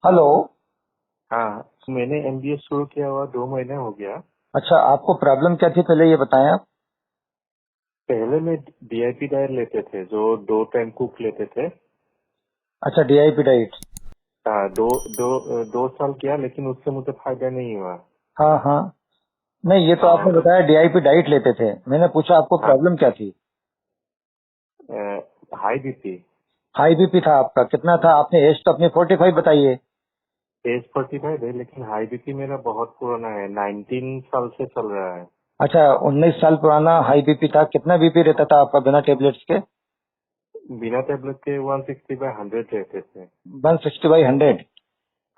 Hello. हाँ, मैंने MBA शुरू किया हुआ 2 महीने हो गया। अच्छा, आपको प्रॉब्लम क्या थी पहले ये बताएं आप। पहले में डीआईपी डाइट लेते थे, जो 2 टाइम कुक लेते थे। अच्छा, डीआईपी डाइट। हाँ, 2 साल किया, लेकिन उससे मुझे फायदा नहीं हुआ। हाँ हाँ। नहीं, ये तो आपने और बताया डीआईपी डाइट लेते थे। मैंने पूछा आपको हाँ, प्रॉब्लम क्या थी। High BP. हाई बीपी था आपका, कितना था? आपने एज तो अपनी 45 बताइए। एज 45 है, लेकिन हाई बीपी मेरा बहुत पुराना है, 19 साल से चल रहा है। अच्छा, 19 साल पुराना हाई बीपी था। कितना बीपी रहता था आपका बिना टेबलेट्स के? बिना टेबलेट के 160/100 रहते थे। 160/100।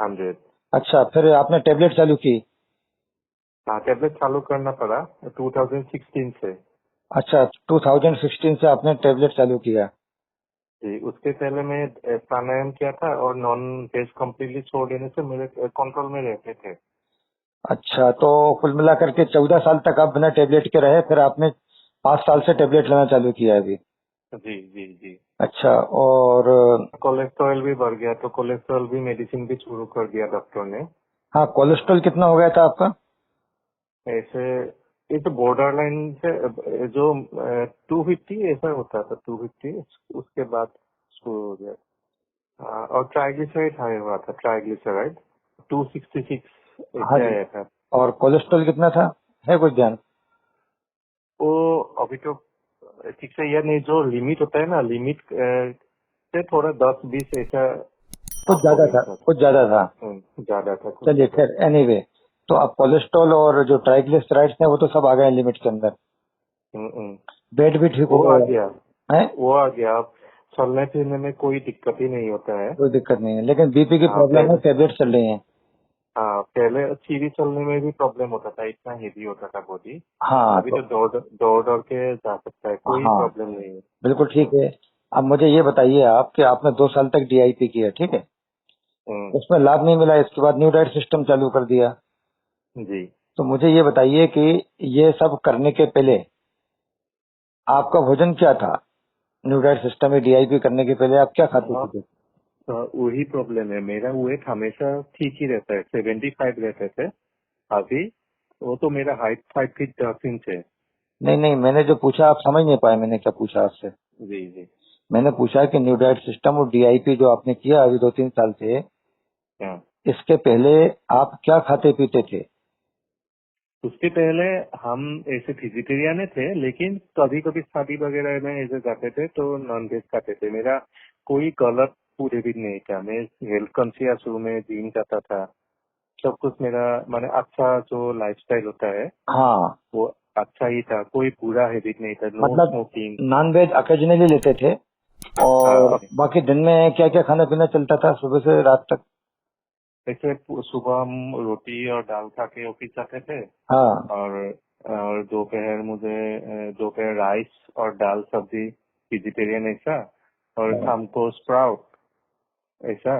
100। अच्छा, फिर आपने टेबलेट चालू की? हाँ, टेबलेट चालू करना पड़ा 2016 से। अच्छा, 2016 से आपने टेबलेट चालू किया। जी, उसके पहले मैं प्राणायाम किया था, और नॉन वेज कम्प्लीटली छोड़ देने से मेरे कंट्रोल में रहते थे। अच्छा, तो कुल मिलाकर के 14 साल तक आप बिना टेबलेट के रहे, फिर आपने 5 साल से टेबलेट लेना चालू किया अभी। जी जी जी। अच्छा, और कोलेस्ट्रॉल भी बढ़ गया, तो कोलेस्ट्रॉल भी मेडिसिन भी शुरू कर दिया डॉक्टर ने। हाँ, कोलेस्ट्रॉल कितना हो गया था आपका? ऐसे ये तो बॉर्डर लाइन से जो 250 ऐसा होता था, 250। उसके बाद शुरू हो गया। और ट्राइग्लिसराइड हाई हुआ था, ट्राइग्लिसराइड 266 हाँ ऐसे जी। आया था। और कोलेस्ट्रॉल कितना था? है कुछ ध्यान? वो अभी तो ठीक से याद नहीं, जो लिमिट होता है ना, लिमिट से थोड़ा 10-20 ऐसा कुछ अप हो ज्यादा गया था, था। कुछ ज्यादा था। ज्यादा था, कुछ चलिए ज्यादा खैर, था। एनीवे। तो अब कोलेस्ट्रॉल और जो ट्राइग्लिसराइड्स हैं वो तो सब आ गए लिमिट के अंदर। हम्म। वेट भी ठीक हो वो आ गया गया। है। वो आ गया, अब चलने फिरने में कोई दिक्कत ही नहीं होता है। कोई दिक्कत नहीं है, लेकिन बीपी की हाँ, प्रॉब्लम है, पहले। टेबलेट चल रही है। हाँ, पहले सीढ़ी चलने में भी प्रॉब्लम होता था, इतना हेवी होता था बॉडी। हाँ अभी तो तो दौड़ दौड़ दौड़ के जा सकता है, कोई हाँ, प्रॉब्लम नहीं है। बिल्कुल ठीक हम्म, है। अब मुझे ये बताइए आप कि आपने 2 साल तक डीआईपी किया, ठीक है। हम्म। उसमें लाभ नहीं मिला, इसके बाद न्यू डाइट सिस्टम चालू कर दिया। जी। तो मुझे ये बताइए कि ये सब करने के पहले आपका भोजन क्या था? न्यू डाइट सिस्टम में डीआईपी करने के पहले आप क्या खाते हाँ, थे? वही प्रॉब्लम है, मेरा वेट हमेशा ठीक ही रहता है, 75 रहते थे। अभी वो तो मेरा हाइट 5 फीट 10 इंच है। नहीं नहीं, मैंने जो पूछा आप समझ नहीं पाए, मैंने क्या पूछा आपसे। जी जी। मैंने पूछा कि न्यू डाइट सिस्टम और डीआईपी जो आपने किया अभी 2-3 साल से, हाँ, इसके पहले आप क्या खाते पीते थे? उसके पहले हम ऐसे वेजिटेरियन थे, लेकिन कभी कभी शादी वगैरह में ऐसे जाते थे तो नॉन वेज खाते थे। मेरा कोई गलत पूरे भी नहीं था, मैं हेल्थ कॉन्शियस हूँ, मैं जिम जाता था। सब कुछ मेरा माने अच्छा जो लाइफस्टाइल होता है, हाँ, वो अच्छा ही था, कोई बुरा हैबिट नहीं था, नो मतलब स्मोकिंग। नॉन वेज ओकेजनली लेते थे, और हाँ, बाकी दिन में क्या क्या खाना पीना चलता था सुबह से रात तक? ऐसे सुबह हम रोटी और दाल खा के ऑफिस जाते थे। हाँ और दोपहर राइस और दाल सब्जी, वेजिटेरियन ऐसा। और हाँ शाम को स्प्राउट ऐसा।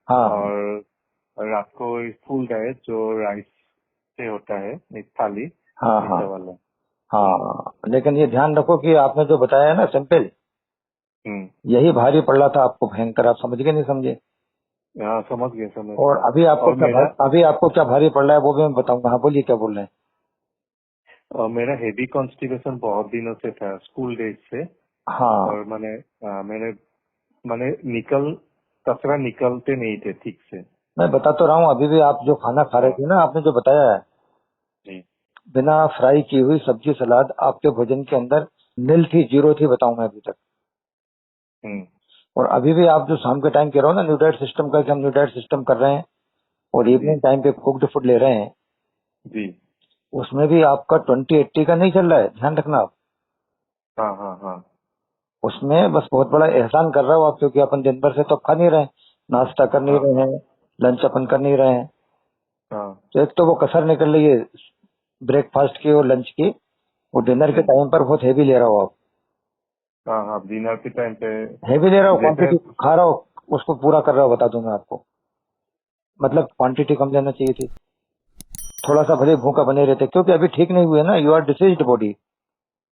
हाँ और रात को फुल डाइट जो राइस से होता है, एक थाली हाँ हाँ ऐसा वाला। हम्म। हाँ। लेकिन ये ध्यान रखो कि आपने जो बताया है ना सिंपल, हम्म। यही भारी पड़ रहा था आपको भयंकर, आप समझ गए नहीं समझे? हाँ, समझ गया समझ और गया। और अभी आपको क्या भारी पड़ रहा है वो भी मैं बताऊंगा। हाँ बोलिए, क्या बोल रहे हैं? मेरा हेवी कॉन्स्टिपेशन बहुत दिनों से था, स्कूल डेज से। हाँ, और मैंने मैंने कचरा निकलते नहीं थे ठीक से। मैं बता तो रहा हूँ, अभी भी आप जो खाना खा रहे हाँ थे ना, आपने जो बताया है, जी। बिना फ्राई की हुई सब्जी सलाद आपके भोजन के अंदर नील थी, जीरो थी, बताऊं मैं अभी तक। हम्म। और अभी भी आप जो शाम के टाइम कह रहे हो ना न्यू डाइट सिस्टम का, कि हम न्यू डाइट सिस्टम कर रहे हैं और जी इवनिंग टाइम पे कुक्ड फूड ले रहे हैं, जी। उसमें भी आपका 20-80 का नहीं चल रहा है, ध्यान रखना आप। हाँ हाँ हाँ उसमें बस बहुत बड़ा एहसान कर रहे हो आप, क्योंकि अपन दिन भर से तो खा नहीं रहे हैं, नाश्ता कर नहीं हाँ रहे हाँ हैं, लंच अपन कर नहीं रहे हैं। हाँ। तो एक तो वो कसर निकल रही है ब्रेकफास्ट की और लंच की, वो डिनर के हम्म। टाइम पर बहुत हैवी ले रहा हो आप। हाँ हाँ, डिनर के टाइम पे हैवी ले रहा हो, जैसे। क्वांटिटी खा रहा हो, उसको पूरा कर रहा हो, बता दूं मैं आपको। मतलब क्वांटिटी कम लेना चाहिए थी, थोड़ा सा भले भूखा बने रहते, क्योंकि अभी ठीक नहीं हुए ना, यू आर डिसीज्ड बॉडी,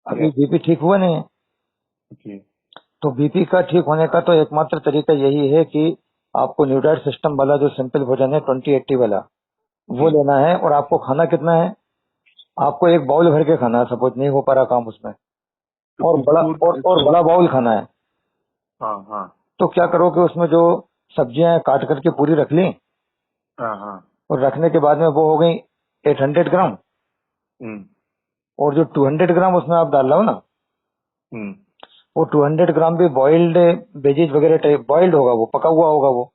अभी यस। बीपी ठीक हुआ नहीं है। जी। तो बीपी का ठीक होने का तो एकमात्र तरीका यही है कि आपको न्यूट्राइट सिस्टम वाला जो सिंपल भोजन है 2080 वाला वो लेना है। और आपको खाना कितना है, आपको एक बाउल भर के खाना है, सपोज नहीं हो पा रहा काम उसमें, और बड़ा और बड़ा बाउल खाना है। हाँ हाँ तो क्या करो कि उसमें जो सब्जियां काट करके पूरी रख ली, हाँ हाँ। और रखने के बाद में वो हो गई 800 ग्राम, हम्म और जो 200 ग्राम उसमें आप डाल रहे हो ना, हम्म। वो 200 ग्राम भी बॉइल्ड वेजीज वगैरह टाइप बॉइल्ड होगा, वो पका हुआ होगा वो।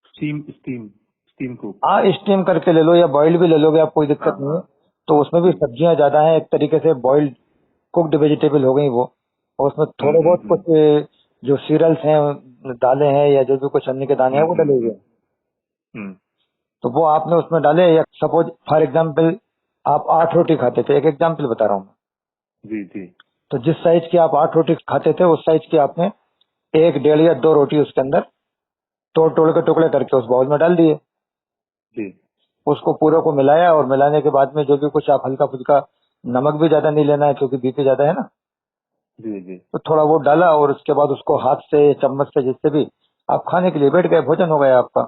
Steam steam steam cook. हाँ, स्टीम करके ले लो या बॉइल्ड भी ले लोगे आप, कोई हाँ दिक्कत नहीं है। हाँ। तो उसमें भी जी। सब्जियां ज्यादा हैं, एक तरीके से बॉइल्ड कुक्ड वेजिटेबल हो गई वो। और उसमें थोड़े बहुत कुछ जो सीरियल्स हैं, दालें हैं, या जो भी कुछ अन्य के दाने हैं वो डले हुए हैं। हम्म। तो वो आपने उसमें डाले, या सपोज फॉर एग्जाम्पल आप 8 रोटी खाते थे, एक एग्जाम्पल बता रहा हूँ मैं। जी जी तो जिस साइज की आप 8 रोटी खाते थे, उस साइज की आपने एक, डेढ़ या 2 रोटी उसके अंदर तोड़ तोड़ के टुकड़े करके उस बाउल में डाल दिए। जी उसको पूरे को मिलाया, और मिलाने के बाद में जो भी कुछ आप हल्का फुल्का, नमक भी ज्यादा नहीं लेना है क्योंकि बीपी ज्यादा है ना, जी जी। तो थोड़ा वो डाला, और उसके बाद उसको हाथ से, चम्मच से, जिससे भी आप खाने के लिए बैठ गए, भोजन हो गया आपका।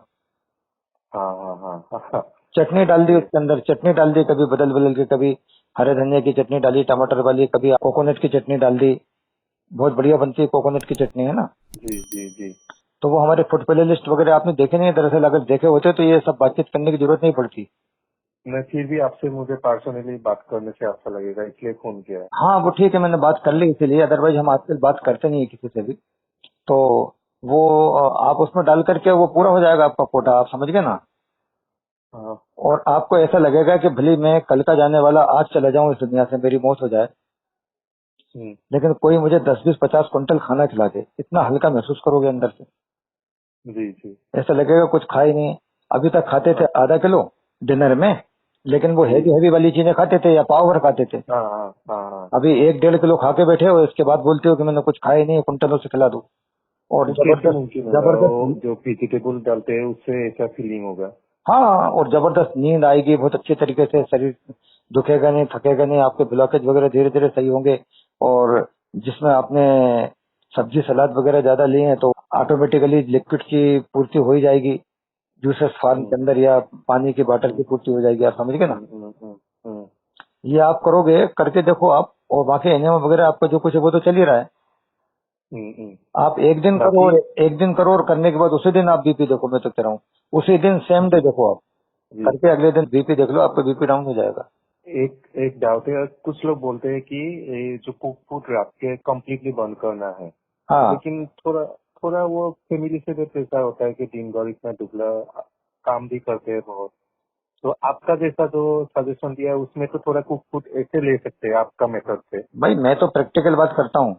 हाँ हाँ हाँ हाँ। चटनी डाल दी ये। उसके अंदर, चटनी डाल दी, कभी बदल बदल के, कभी हरे धनिया की चटनी डाली टमाटर वाली, कभी कोकोनट की चटनी डाल दी। बहुत बढ़िया बनती है कोकोनट की चटनी, है ना। जी जी जी। तो वो हमारे फूड प्ले लिस्ट वगैरह आपने देखे नहीं है दरअसल, अगर देखे होते तो ये सब बातचीत करने की जरूरत नहीं पड़ती। मैं फिर भी आपसे मुझे पर्सनली बात करने से अच्छा लगेगा इसलिए फोन किया है। हाँ वो ठीक है, मैंने बात कर ली इसीलिए, अदरवाइज हम आजकल बात करते नहीं है किसी से भी। तो वो आप उसमें डाल करके वो पूरा हो जाएगा आपका कोटा, आप समझ गए ना। हाँ। और आपको ऐसा लगेगा कि भले मैं कल का जाने वाला, आज चला जाऊं इस दुनिया से, मेरी मौत हो जाए, हम्म। लेकिन कोई मुझे 10-20-50 क्विंटल खाना खिला दे, इतना हल्का महसूस करोगे अंदर से। जी जी। ऐसा लगेगा कुछ खा ही नहीं। अभी तक खाते थे हाँ। आधा किलो डिनर में, लेकिन वो जी। हैवी हैवी वाली चीजें खाते थे या पाव भर खाते थे। हाँ हाँ हाँ हाँ। अभी 1-1.5 किलो खा के बैठे हो, इसके बाद बोलते हो कि मैंने कुछ खाया ही नहीं, कुंटलों से खिला दो। और वो कैसे जबरदस्त मुमकिन होगा? वो जबरदस्त जो वेजिटेबल डालते हैं उससे ऐसा फीलिंग होगा? हाँ, और जबरदस्त नींद आएगी बहुत अच्छे तरीके से, शरीर दुखेगा नहीं, थकेगा नहीं, आपके ब्लॉकेज वगैरह धीरे धीरे सही होंगे। और जिसमें आपने सब्जी सलाद वगैरह ज्यादा लिए हैं, तो ऑटोमेटिकली लिक्विड की पूर्ति हो ही जाएगी, जूसेस फार्म हम्म के अंदर, या पानी की बॉटल की हम्म पूर्ति हो जाएगी, आप समझ गए ना। हम्म हम्म हम्म हम्म ये आप करोगे, करके देखो आप। और बाकी एनिमा वगैरह आपका जो कुछ है वो तो चल ही रहा है। हम्म। आप एक दिन करो, बाकी। और एक दिन करो, और करने के बाद उसी दिन आप बीपी देखो, मैं तो कह रहा हूँ उसी दिन सेम डे जी देखो आप, जी। करके अगले दिन बीपी देख लो, आपका बीपी डाउन हो जाएगा। एक एक डाउट है, कुछ लोग बोलते हैं कि ये जो कुक फूड रात के कम्प्लीटली बंद करना है, हाँ लेकिन थोड़ा थोड़ा वो फैमिली से भी प्रेशर होता है कि दिन भर इतना दुबला काम भी करते हैं बहुत। तो आपका जैसा जो सजेशन दिया है उसमें तो थोड़ा कुक फूड ऐसे ले सकते हैं आपका मेथड से। भाई, मैं तो प्रैक्टिकल बात करता हूँ।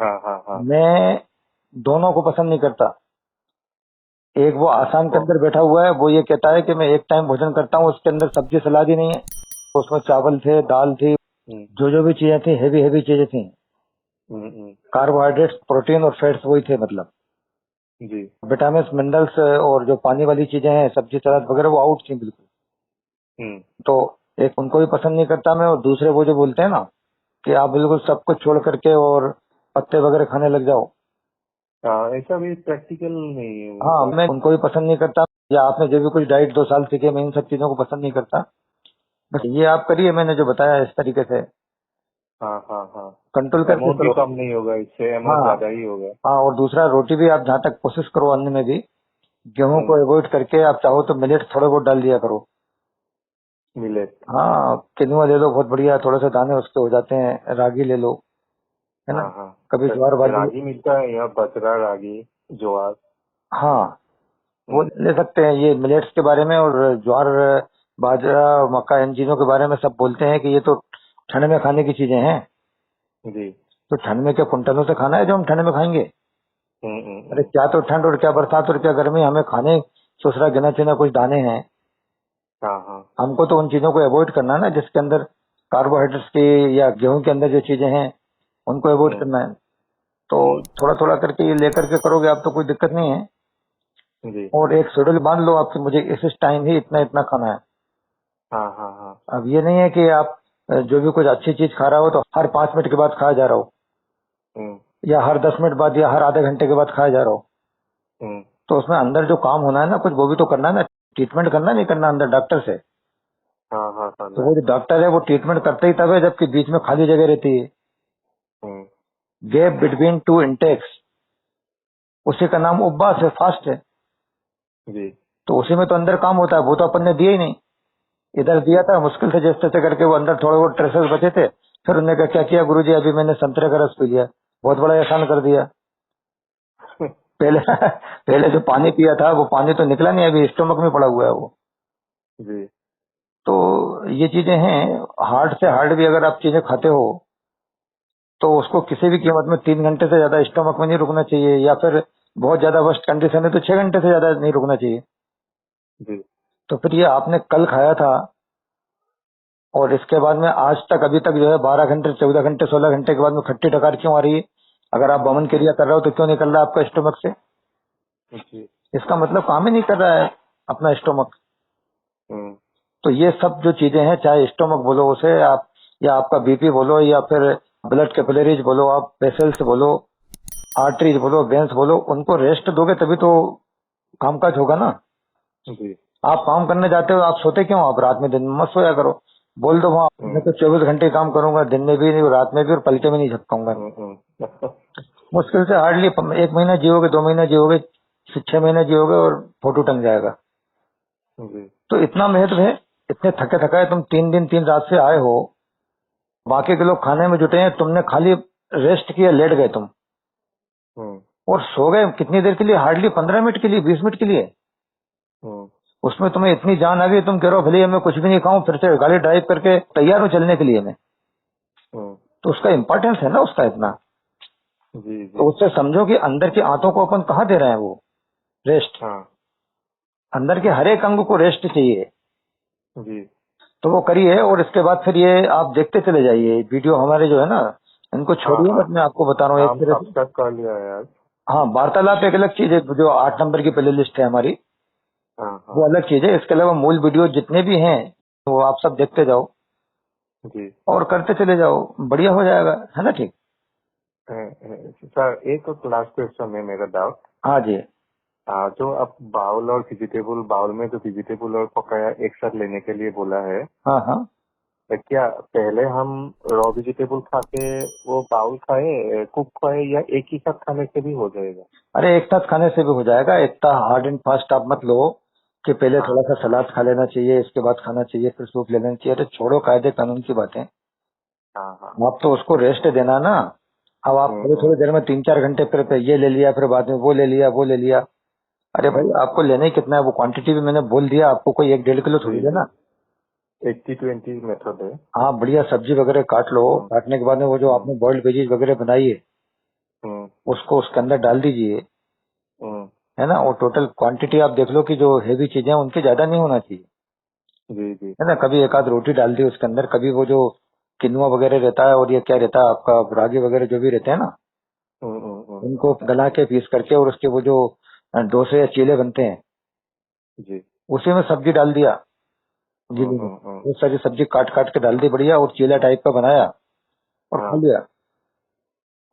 हाँ हाँ हाँ। मैं दोनों को पसंद नहीं करता। एक वो आसाम के ओ, अंदर बैठा हुआ है, वो ये कहता है कि मैं एक टाइम भोजन करता हूँ, उसके अंदर सब्जी सलाद ही नहीं है, उसमें चावल थे, दाल थी, हम्म जो जो भी चीजें थी, हैवी हैवी चीजें थी, हम्म। कार्बोहाइड्रेट्स, प्रोटीन और फैट्स वही थे, मतलब जी। विटामिन मिनरल्स और जो पानी वाली चीजें हैं, सब्जी सलाद वगैरह, वो आउट थी बिल्कुल। हम्म। तो एक उनको भी पसंद नहीं करता मैं, और दूसरे वो जो बोलते हैं ना कि आप बिल्कुल सब कुछ छोड़ करके और पत्ते वगैरह खाने लग जाओ। हाँ, ऐसा भी प्रैक्टिकल नहीं है हाँ, उनका। मैं उनको भी पसंद नहीं करता, या आपने जो भी कुछ डाइट 2 साल सीखे, मैं इन सब चीजों को पसंद नहीं करता। बस ये आप करिए, मैंने जो बताया इस तरीके से हाँ हाँ हाँ। कंट्रोल करके अमाउंट भी करो। कम नहीं होगा, इससे अमाउंट हाँ ज्यादा ही होगा। हाँ, और दूसरा रोटी भी आप जहाँ तक कोशिश करो, अन्न में भी गेहूं को हम्म। अवॉइड करके, आप चाहो तो मिलेट थोड़े बहुत डाल दिया करो। मिलेट। हाँ, किनुआ ले लो, बहुत बढ़िया, थोड़े से दाने उसके हो जाते हैं। रागी ले लो, है ना, हाँ हाँ। कभी ज्वार बाजरी। रागी मिलता है यहाँ, बजरा रागी ज्वार। हाँ, वो हम्म ले सकते हैं, ये मिलेट्स के बारे में, और ज्वार बाजरा मक्का, इन चीजों के बारे में सब बोलते हैं कि ये तो ठंड में खाने की चीजें हैं। जी। तो ठंड में क्या कुंटलों से खाना है जो हम ठंड में खाएंगे? अरे क्या तो ठंड और क्या बरसात और क्या गर्मी, हमें खाने ससुरा गिना चुना कुछ दाने हैं। हाँ हाँ। हमको तो उन चीजों को अवॉइड करना है ना, जिसके अंदर कार्बोहाइड्रेट्स की, या गेहूं के अंदर जो चीजें हैं उनको अवॉइड हम्म करना है। तो हम्म। थोड़ा थोड़ा करके ये लेकर के करोगे आप तो कोई दिक्कत नहीं है। जी। और एक शेड्यूल बांध लो आपकी, मुझे इस टाइम ही इतना इतना खाना है। हाँ हाँ हाँ। अब ये नहीं है कि आप जो भी कुछ अच्छी चीज खा रहा हो तो हर 5 मिनट के बाद खाया जा रहा हो, हम्म या हर 10 मिनट बाद, या हर आधे घंटे के बाद खाया जा रहा हो। हम्म तो उसमें अंदर जो काम होना है ना कुछ, वो भी तो करना है ना, ट्रीटमेंट करना नहीं करना अंदर डॉक्टर से। हाँ हाँ तो समझा। वो जो डॉक्टर है वो ट्रीटमेंट करते ही तब है जबकि बीच में खाली जगह रहती है, हम्म, गैप बिटवीन टू इंटेक्स, उसी का नाम उपवास है, फास्ट है। जी। तो उसी में तो अंदर काम होता है, वो तो अपन ने दिया ही नहीं। इधर दिया था मुश्किल से जैसे तैसे करके, वो अंदर थोड़े बहुत ट्रेसेस बचे थे। फिर उन्होंने कहा क्या किया गुरुजी, अभी मैंने संतरे का रस पी लिया, बहुत बड़ा एहसान कर दिया। पहले पहले जो पानी पिया था वो पानी तो निकला नहीं, अभी स्टोमक में पड़ा हुआ है वो। जी। तो ये चीजें हैं। हार्ड से हार्ड भी अगर आप चीजें खाते हो तो उसको किसी भी कीमत में 3 घंटे से ज्यादा स्टोमक में नहीं रुकना चाहिए, या फिर बहुत ज्यादा वर्स्ट कंडीशन है तो 6 घंटे से ज्यादा नहीं रुकना चाहिए। जी। तो फिर ये आपने कल खाया था और इसके बाद में आज तक अभी तक जो है 12 घंटे 14 घंटे 16 घंटे के बाद में खट्टी डकार क्यों आ रही है? अगर आप बमन क्रिया कर रहे हो तो क्यों नहीं कर रहा आपका स्टोमक से? जी। इसका मतलब काम ही नहीं कर रहा है अपना स्टोमक। हम्म, तो ये सब जो चीजें हैं, चाहे स्टोमक बोलो उसे आप, या आपका बीपी बोलो, या फिर ब्लड कैपिलरीज बोलो, आप वेसल्स बोलो, आर्टरीज बोलो, वेंस बोलो, उनको रेस्ट दोगे तभी तो कामकाज होगा ना। जी। आप काम करने जाते हो, आप सोते क्यों? आप रात में दिन में मत सोया करो। बोल दो वहाँ मैं तो 24 घंटे काम करूंगा, दिन में भी नहीं, रात में भी, और पलके में नहीं झपकाऊंगा। मुश्किल से हार्डली 1 महीना जियोगे, 2 महीना जियोगे, 6 महीने जियोगे और फोटो टंग जाएगा। जी। तो इतना महत्व है। इतने थके थकाए तुम 3 दिन 3 रात से आए हो, बाकी के लोग खाने में जुटे हैं, तुमने खाली रेस्ट किया, लेट गए तुम हम्म, और सो गए। कितनी देर के लिए? हार्डली 15 मिनट के लिए, 20 मिनट के लिए। हम्म, उसमें तुम्हें इतनी जान आ गई, तुम कह रहे हो भले मैं कुछ भी नहीं खाऊं, फिर से गाड़ी ड्राइव करके तैयार हो चलने के लिए मैं। हम्म, तो उसका इम्पोर्टेंस है ना उसका इतना। जी। तो जी। उससे समझो कि अंदर की आंतों को अपन कहाँ दे रहे हैं वो रेस्ट। हाँ। अंदर के हर एक अंग को रेस्ट चाहिए। जी। तो वो करिए, और इसके बाद फिर ये आप देखते चले जाइए वीडियो हमारे जो है ना, इनको हाँ छोड़िए हाँ, मत। मैं आपको बता रहा हूँ एक नाम तरह से। सब्सक्राइब कर लिया है आज। हाँ, वार्तालाप एक अलग चीज है, जो 8 नंबर की प्ले लिस्ट है हमारी, हाँ हाँ। वो अलग चीज है। इसके अलावा मूल वीडियो जितने भी हैं वो आप सब देखते जाओ जी। और करते चले जाओ, बढ़िया हो जाएगा, है ना? ठीक। सर एक लास्ट क्वेश्चन है मेरा डाउट। हाँ जी। जो अब बाउल और वेजिटेबल, बाउल में जो वेजिटेबल और पकाया एक साथ लेने के लिए बोला है, हाँ हाँ। तो क्या पहले हम रॉ वेजिटेबल खा के वो बाउल खाए, कुक खाए, या एक ही साथ खाने से भी हो जाएगा? अरे एक साथ खाने से भी हो जाएगा। इतना हार्ड एंड फास्ट आप मत लो कि पहले हाँ थोड़ा सा सलाद खा लेना चाहिए, इसके बाद खाना चाहिए, फिर सूप ले लेना चाहिए। अरे छोड़ो कायदे कानून की बातें। हाँ हाँ। आप तो उसको रेस्ट देना ना। अब आप थोड़ी थोड़ी देर में 3 4 घंटे फिर ये ले लिया, फिर बाद में वो ले लिया, वो ले लिया। अरे भाई आपको लेना ही कितना है, वो क्वांटिटी भी मैंने बोल दिया आपको, कोई 1 1.5 किलो थोड़ी जी जी। लेना। 80-20 मेथड है। हाँ, बढ़िया सब्जी वगैरह काट लो, हम्म, काटने के बाद में वो जो हम्म, आपने बॉइल्ड वेजीज वगैरह बनाई है हम्म, उसको उसके अंदर डाल दीजिए, हम्म, है ना? और टोटल क्वांटिटी आप देख लो कि जो हेवी चीजें हैं उनकी ज्यादा नहीं होना चाहिए, जी जी। है ना? कभी एक आध रोटी डाल दी उसके अंदर, कभी वो जो किनुआ वगैरह रहता है और ये क्या रहता है आपका रागी वगैरह जो भी रहते हैं ना, हम्म, हम्म, उनको गला के पीस करके, और उसके वो जो डोसे या चीले बनते हैं जी। उसी में सब्जी डाल दिया, हम्म, गीली में हम्म, वो सारी सब्जी काट काट के डाल दी बढ़िया, और चीला टाइप का बनाया और खा हाँ लिया।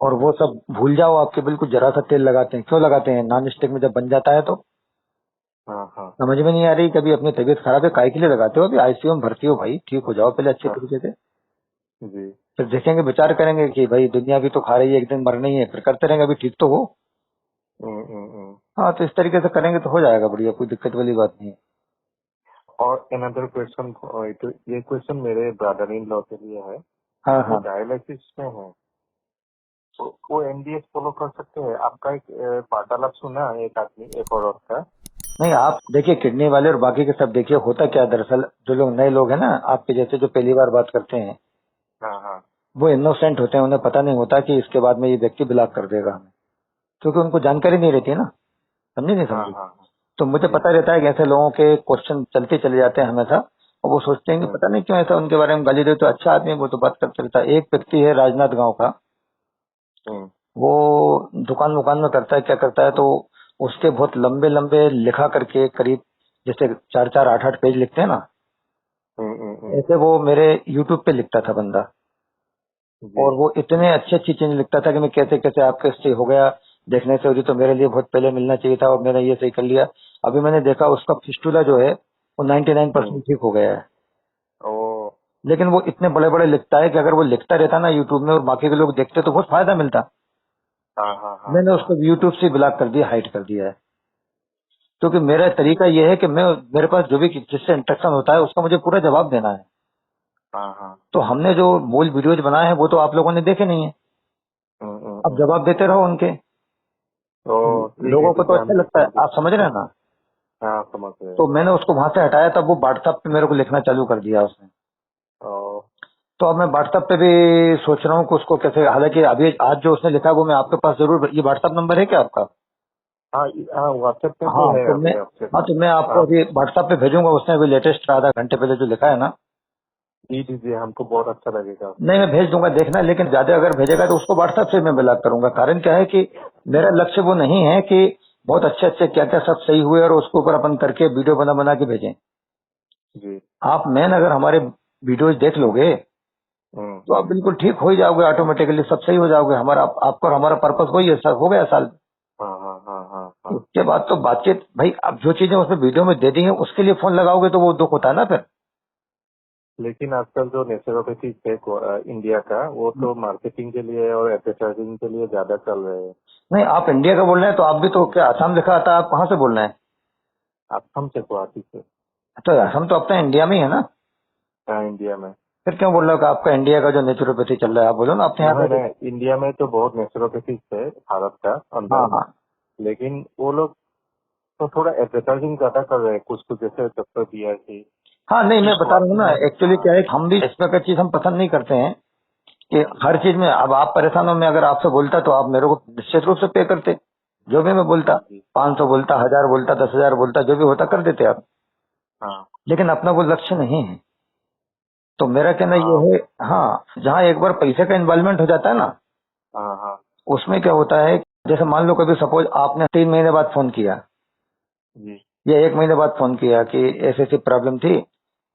और वो सब भूल जाओ। आपके बिल्कुल जरा सा तेल लगाते हैं, क्यों लगाते हैं? नॉन स्टिक में जब बन जाता है तो हाँ हाँ समझ में नहीं आ रही। कभी अपनी तबीयत खराब है काय के लिए लगाते हो? अभी आईसीयू में भर्ती हो भाई, ठीक हो जाओ पहले अच्छे हाँ। तरीके से। जी। फिर देखेंगे, विचार करेंगे कि भाई दुनिया भी तो खा रही है, एक दिन मरना ही है, फिर करते रहेंगे, अभी ठीक तो हो। हम्म, हम्म, हम्म। हाँ, तो इस तरीके से करेंगे तो हो जाएगा बढ़िया, कोई दिक्कत वाली बात नहीं है। और अनदर क्वेश्चन, तो ये क्वेश्चन मेरे ब्रदर इन लॉ के लिए है। हाँ वो हाँ। डायलिसिस में है, तो वो एनडीएस फॉलो कर सकते हैं? आपका एक वार्तालाप सुना है, एक आदमी, एक औरत का। नहीं, आप देखिए किडनी वाले और बाकी के सब देखिए, होता क्या है दरअसल, जो लोग नए लोग हैं ना आपके जैसे, जो पहली बार बात करते हैं, हाँ हाँ वो इनोसेंट होते हैं, उन्हें पता नहीं होता कि इसके बाद में ये व्यक्ति ब्लॉक कर देगा हमें, क्योंकि उनको जानकारी नहीं रहती है ना। समझे नहीं हाँ समझे? हाँ। तो मुझे जी पता जी। रहता है कि ऐसे लोगों के क्वेश्चन चलते चले जाते हैं हमेशा, और वो सोचते हैं कि हम्म, पता नहीं क्यों ऐसा उनके बारे में गाली दे, तो अच्छा आदमी है, वो तो बात कर चलता है। एक व्यक्ति है राजनाथ गांव का, हम्म, वो दुकान वुकान में करता है, क्या करता है, तो उसके बहुत लंबे लंबे लिखा करके, करीब जैसे 4 4 8 8 पेज लिखते हैं ना, हम्म, ऐसे वो मेरे यूट्यूब पे लिखता था बंदा। जी। और वो इतने अच्छी अच्छी चीजें लिखता था कि मैं कैसे कैसे आपके इससे हो गया, देखने से होती तो मेरे लिए बहुत पहले मिलना चाहिए था और मैंने ये सही कर लिया। अभी मैंने देखा उसका फिस्टुला जो है वो 99% ठीक हो गया है। ओ। लेकिन वो इतने बड़े बड़े लिखता है कि अगर वो लिखता रहता ना यूट्यूब में और बाकी के लोग देखते तो बहुत फायदा मिलता। हाँ हाँ हाँ मैंने हाँ उसको यूट्यूब से ब्लॉक कर दिया, हाइड कर दिया है। क्योंकि मेरा तरीका ये है कि मैं मेरे पास जो भी जिससे इंटरेक्शन होता है उसका मुझे पूरा जवाब देना है। हाँ हाँ। तो हमने जो मूल वीडियोज बनाए हैं वो तो आप लोगों ने देखे नहीं है। अब हम्म। जवाब देते रहो उनके। तो लोगों को ठीक तो है, हम अच्छा लगता है, देखेंगे। आप समझ रहे हैं ना। हाँ, समझ गए। तो मैंने उसको वहां से हटाया, तब वो व्हाट्सएप पे मेरे को लिखना चालू कर दिया उसने। ओ। तो अब मैं व्हाट्सएप पे भी सोच रहा हूँ कि उसको कैसे, हालांकि अभी आज जो उसने लिखा है वो मैं आपके पास जरूर, ये व्हाट्सएप नंबर है क्या आपका? हाँ हाँ, व्हाट्सएप पे तो हाँ है तो मैं, अभी आपके हाँ पास। तो मैं आपको हाँ, अभी व्हाट्सएप पे भेजूंगा, उसने अभी लेटेस्ट आधा घंटे पहले जो लिखा है ना। जी दीजिए, हमको बहुत अच्छा लगेगा। नहीं मैं भेज दूंगा, देखना, लेकिन ज्यादा अगर भेजेगा तो उसको व्हाट्सएप से मैं ब्लॉक करूंगा। कारण क्या है कि मेरा लक्ष्य वो नहीं है कि बहुत अच्छे अच्छे क्या क्या सब सही हुए और उसके ऊपर अपन करके वीडियो बना बना के भेजें। जी। आप मेन अगर हमारे वीडियोज देख लोगे तो आप बिल्कुल ठीक हो ही जाओगे, ऑटोमेटिकली सब सही हो जाओगे। हमारा आपका और हमारा पर्पस वही है सर, हो गया साल। हाँ हाँ हाँ हाँ हाँ। उसके बाद तो बातचीत भाई, अब जो चीजें उसमें वीडियो में दे दी हैं उसके लिए फोन लगाओगे तो वो दुख होता है ना फिर। लेकिन आजकल जो नेचुरोपैथी है इंडिया का, वो तो मार्केटिंग के लिए और एडवर्टाइजिंग के लिए ज्यादा चल रहे हैं। नहीं आप इंडिया का बोल रहे हैं तो आप भी तो क्या आसाम लिखा आता है, आप कहाँ से बोल रहे हैं? असम से, गुवाहाटी से। तो असम तो अपना इंडिया में ही है ना। हाँ, इंडिया में। फिर क्यों बोल रहे हो कि आपका इंडिया का जो नेचुरोपैथी चल रहा है, आप बोलो ना अपने यहाँ नहीं का। नहीं, इंडिया में तो बहुत नेचुरोपैथी है भारत का हाँ अंदर। हाँ लेकिन वो लोग तो थोड़ा एडवर्टाइजिंग ज्यादा कर रहे हैं, कुछ कुछ जैसे डॉक्टर BRC। हाँ, नहीं मैं बता रहा हूँ ना, एक्चुअली हाँ क्या है कि हम भी इस प्रकार चीज हम पसंद नहीं करते हैं कि हाँ हर चीज में, अब आप परेशान हो, मैं अगर आपसे बोलता तो आप मेरे को निश्चित रूप से पे करते। जो भी मैं बोलता, जी जी। 500 बोलता, 1000 बोलता, 10,000 बोलता, जो भी होता कर देते आप। हाँ लेकिन अपना वो लक्ष्य नहीं है। तो मेरा कहना ये हाँ है, हाँ, जहाँ एक बार पैसे का इन्वॉल्वमेंट हो जाता है ना, हाँ हाँ। उसमें क्या होता है, जैसे मान लो कभी सपोज आपने 3 महीने बाद फोन किया जी या 1 महीने बाद फोन किया कि ऐसी ऐसी प्रॉब्लम थी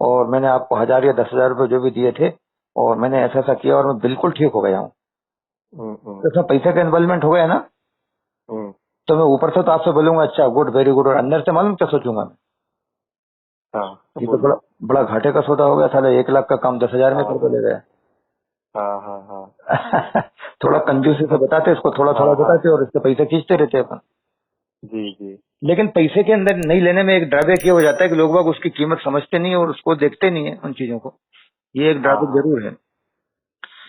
और मैंने आपको 1000 या 10,000 रुपये जो भी दिए थे और मैंने ऐसा ऐसा किया और मैं बिल्कुल ठीक हो गया हूँ। तो इसमें पैसे का इन्वॉल्वमेंट हो गया ना। हम्म। तो मैं ऊपर से तो आपसे बोलूंगा अच्छा गुड वेरी गुड, और अंदर से मालूम क्या सोचूंगा मैं, हाँ, तो ये तो बोलिए। बड़ा बड़ा घाटे का सौदा हो गया, साला 1 लाख का काम 10,000 में हाँ करके हाँ ले गए। हाँ हाँ हाँ थोड़ा कंजूसी से बताते, इसको थोड़ा थोड़ा हाँ हाँ बताते और इसके पैसे खींचते रहते अपन। जी जी। लेकिन पैसे के अंदर नहीं लेने में एक ड्रॉबैक ये हो जाता है कि लोग बाग उसकी कीमत समझते नहीं है और उसको देखते नहीं है उन चीजों को। ये एक हाँ ड्रॉबैक हाँ। जरूर है।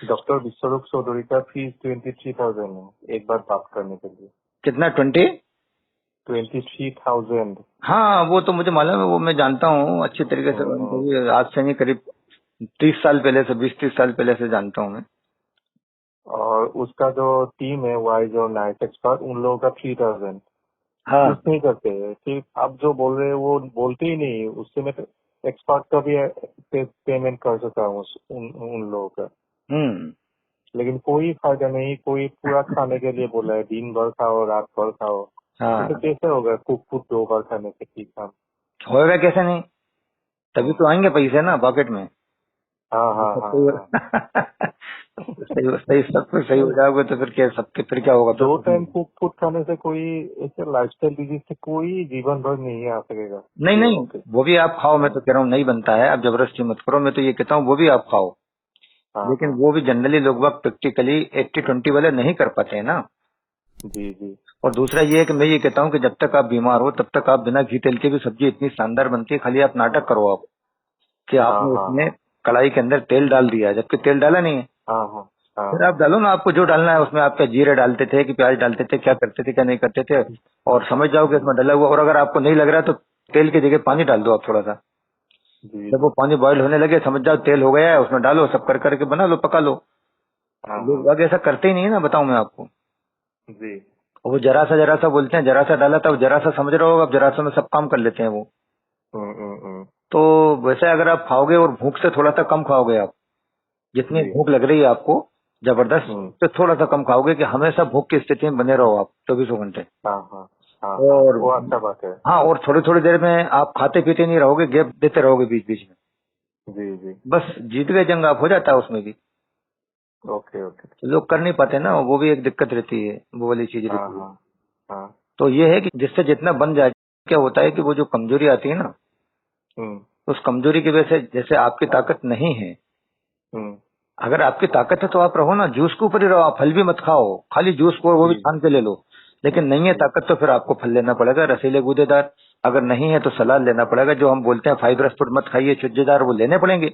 डॉक्टर विश्वरूप चौधरी का फीस 23,000 है एक बार बात करने के लिए। कितना 20? 23,000। हाँ वो तो मुझे मालूम है, वो मैं जानता हूँ अच्छी तरीके से, हम्म। कभी आज से नहीं करीब 30 साल पहले से, 20-30 साल पहले से जानता हूँ मैं। और उसका जो टीम है, वाइज और नाइट एक्सपर्ट, उन लोगों का 3,000। हाँ। कुछ नहीं करते हैं, सिर्फ आप जो बोल रहे हैं वो बोलते ही नहीं, उससे मैं एक्सपर्ट का भी पेमेंट कर सकता हूँ उन लोगों का। हम्म। लेकिन कोई फायदा नहीं, कोई पूरा खाने के लिए बोला है, दिन भर खाओ रात भर खाओ। ये तो हाँ, कैसे होगा, कुक फूड 2 बार खाने से ठीक हम। होएगा कैसे नहीं, तभी हम्म। तो आएंगे पैसे ना पॉकेट में। हाँ हाँ सब हाँ सही हाँ। सही सही, सब कुछ सही हो जाओगे तो फिर क्या, सबके फिर क्या होगा, फिर 2 कुछ टाइम नहीं। कुक फूड खाने से कोई ऐसे लाइफस्टाइल डिजीज से कोई जीवन भर नहीं आ सकेगा। नहीं ये नहीं, ओके। वो भी आप खाओ, मैं हाँ तो कह रहा हूँ नहीं बनता है, आप जबरदस्ती मत करो, मैं तो ये कहता हूँ वो भी आप खाओ। हाँ लेकिन हाँ। वो भी जनरली लोग बाग प्रैक्टिकली 80-20 वाले नहीं कर पाते हैं ना। जी जी। और दूसरा ये है कि मैं ये कहता हूँ कि जब तक आप बीमार हो तब तक आप बिना घी तेल के भी सब्जी इतनी शानदार बनती है, खाली आप नाटक करो आप कि हाँ आपने हाँ उसमें हाँ कढ़ाई के अंदर तेल डाल दिया है जबकि तेल डाला नहीं है। हाँ हाँ हाँ फिर आप हाँ। डालो ना, आपको जो डालना है उसमें, आप क्या जीरे डालते थे कि प्याज डालते थे, क्या करते थे क्या नहीं करते थे, और समझ जाओ कि जी इसमें डला हुआ। और अगर आपको नहीं लग रहा है तो तेल की जगह पानी डाल दो आप थोड़ा सा। जी जब वो जी। पानी बॉईल होने लगे समझ जाओ तेल हो गया है, उसमें डालो, सब कर करके बना लो, पका लो। हाँ लोग हाँ। आगे ऐसा करते ही नहीं है ना, बताऊं मैं आपको। जी। वो जरा सा बोलते हैं, जरा सा डाला था, जरा सा समझ रहे हो, अब जरा सा में सब काम कर लेते हैं वो। हम्म। तो वैसे अगर आप खाओगे और भूख से थोड़ा सा कम खाओगे आप, जितनी जी। भूख लग रही है आपको जबरदस्त, हम्म। तो थोड़ा सा कम खाओगे कि हमेशा भूख की स्थिति में बने रहो आप 24 घंटे। हाँ हाँ हाँ हाँ, और वो अच्छा बात है। हाँ, और थोड़ी थोड़ी देर में आप खाते पीते नहीं रहोगे, गैप देते रहोगे बीच बीच में। जी जी। बस जीत गए जंग आप, हो जाता है उसमें भी। Okay okay. लोग कर नहीं पाते ना, वो भी एक दिक्कत रहती है, वो वाली चीज हाँ रहती है। हाँ हाँ। तो ये है कि जिससे जितना बन जाए, क्या होता है कि वो जो कमजोरी आती है ना, हम्म उस कमजोरी की वजह से, जैसे आपकी ताकत नहीं है, हम्म। अगर आपकी ताकत है तो आप रहो ना, जूस के ऊपर ही रहो, आप फल भी मत खाओ, खाली जूस को वो भी जी छान के ले लो। लेकिन नहीं है जी। ताकत तो फिर आपको फल लेना पड़ेगा रसीले गूदेदार। अगर नहीं है तो सलाद लेना पड़ेगा, जो हम बोलते हैं फाइबरस फूड मत खाइए, चुज्जेदार, वो लेने पड़ेंगे।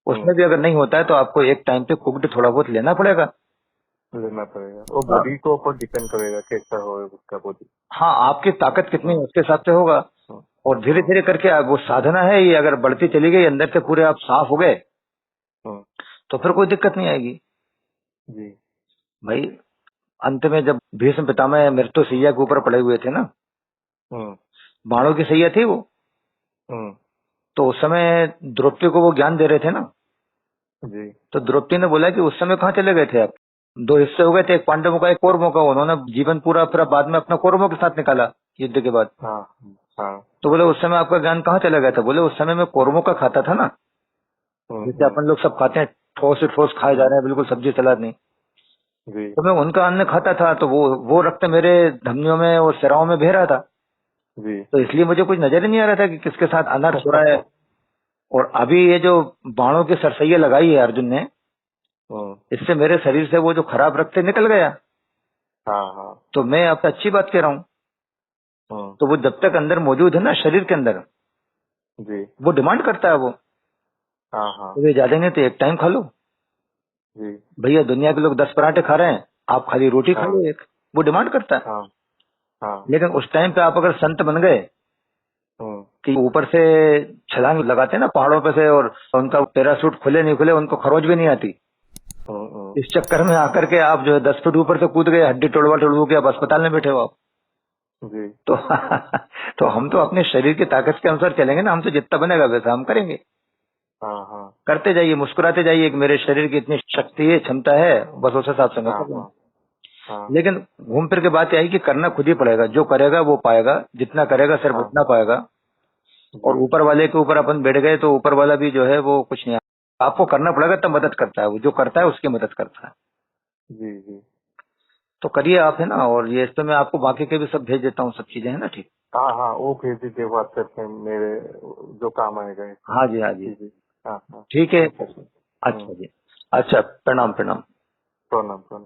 उसमें हम्म। भी अगर नहीं होता है तो आपको एक टाइम पे कुकड थोड़ा बहुत लेना पड़ेगा। लेना पड़ेगा, वो हाँ, बॉडी को ऊपर डिपेंड करेगा कैसा हो उसका बॉडी। हाँ, आपकी ताकत कितनी है हम्म उसके हिसाब से होगा। हम्म और धीरे हम्म धीरे करके वो साधना है, ये अगर बढ़ती चली गई, अंदर से पूरे आप साफ हो गए, हम्म। तो फिर कोई दिक्कत नहीं आएगी। जी। भाई, अंत में जब भीष्म पितामह मृत्यु सैया के ऊपर पड़े हुए थे ना, हम्म बाणों की सैया थी वो, हम्म। तो उस समय द्रौपदी को वो ज्ञान दे रहे थे ना, जी। तो द्रौपदी ने बोला कि उस समय कहाँ चले गए थे आप? दो हिस्से हो गए थे, एक पांडवों का एक कौरवों का, उन्होंने जीवन पूरा फिर बाद में अपना कौरवों के साथ निकाला युद्ध के बाद। हाँ हाँ। तो बोले उस समय आपका ज्ञान कहाँ चला गया था? बोले उस समय मैं कौरवों का खाता था ना, जैसे हम्म। अपन लोग सब खाते हैं, ठोस से ठोस खाए जा रहे हैं, बिल्कुल सब्जी सलाद नहीं। जी तो मैं उनका अन्न खाता था, तो वो रक्त मेरे धमनियों में और सिराओं में बह रहा था। जी। तो इसलिए मुझे कुछ नजर ही नहीं आ रहा था कि किसके साथ अनर्थ हो रहा है। और अभी ये जो बाणों की सरसैया लगाई है अर्जुन ने, हम्म। इससे मेरे शरीर से वो जो खराब रक्त है निकल गया। हाँ हाँ। तो मैं आपसे अच्छी बात कह रहा हूँ। हम्म। तो वो जब तक अंदर मौजूद है ना, शरीर के अंदर, जी। वो डिमांड करता है वो, हाँ हाँ। तो वे ज्यादा नहीं तो एक टाइम खा लो। जी। भैया दुनिया के लोग 10 पराठे खा रहे हैं, आप खाली रोटी खा हाँ लो एक, वो डिमांड करता है। हाँ हाँ। लेकिन उस टाइम पे आप अगर संत बन गए हम्म कि ऊपर से छलांग लगाते हैं ना पहाड़ों पे से, और उनका पैराशूट खुले नहीं खुले, उनको खरोच भी नहीं आती, हम्म। इस चक्कर में आकर के आप जो है 10 फुट ऊपर से कूद गए, हड्डी तोड़वा तोड़वा के आप अस्पताल में बैठे हो आप। जी। तो तो हम तो अपने शरीर की ताकत के अनुसार चलेंगे ना, हमसे जितना बनेगा वैसा हम करेंगे। हाँ हाँ करते जाइए, मुस्कुराते जाइए कि मेरे शरीर की इतनी शक्ति है, क्षमता है, बस उस हिसाब से मैं हाँ कर लूँ। हाँ हाँ लेकिन घूम फिर के बात यही कि करना खुद ही पड़ेगा, जो करेगा वो पाएगा, जितना करेगा सिर्फ हाँ। उतना पाएगा। और जी ऊपर वाले के ऊपर अपन बैठ गए तो ऊपर वाला भी जो है वो कुछ नहीं, आपको करना पड़ेगा तब मदद करता है, वो जो करता है उसकी मदद करता है। जी जी। तो करिए आप, है ना। और ये इस पे मैं आपको बाकी के भी सब भेज देता हूँ, सब चीजें, है ना, ठीक। हाँ हाँ, वो भेज दीजिए व्हाट्सएप पे मेरे, जो काम आएगा इसमें। हाँ जी, हाँ जी, जी जी। हाँ हाँ। ठीक है। ठीक है सर। अच्छा जी। अच्छा, प्रणाम प्रणाम। प्रणाम प्रणाम।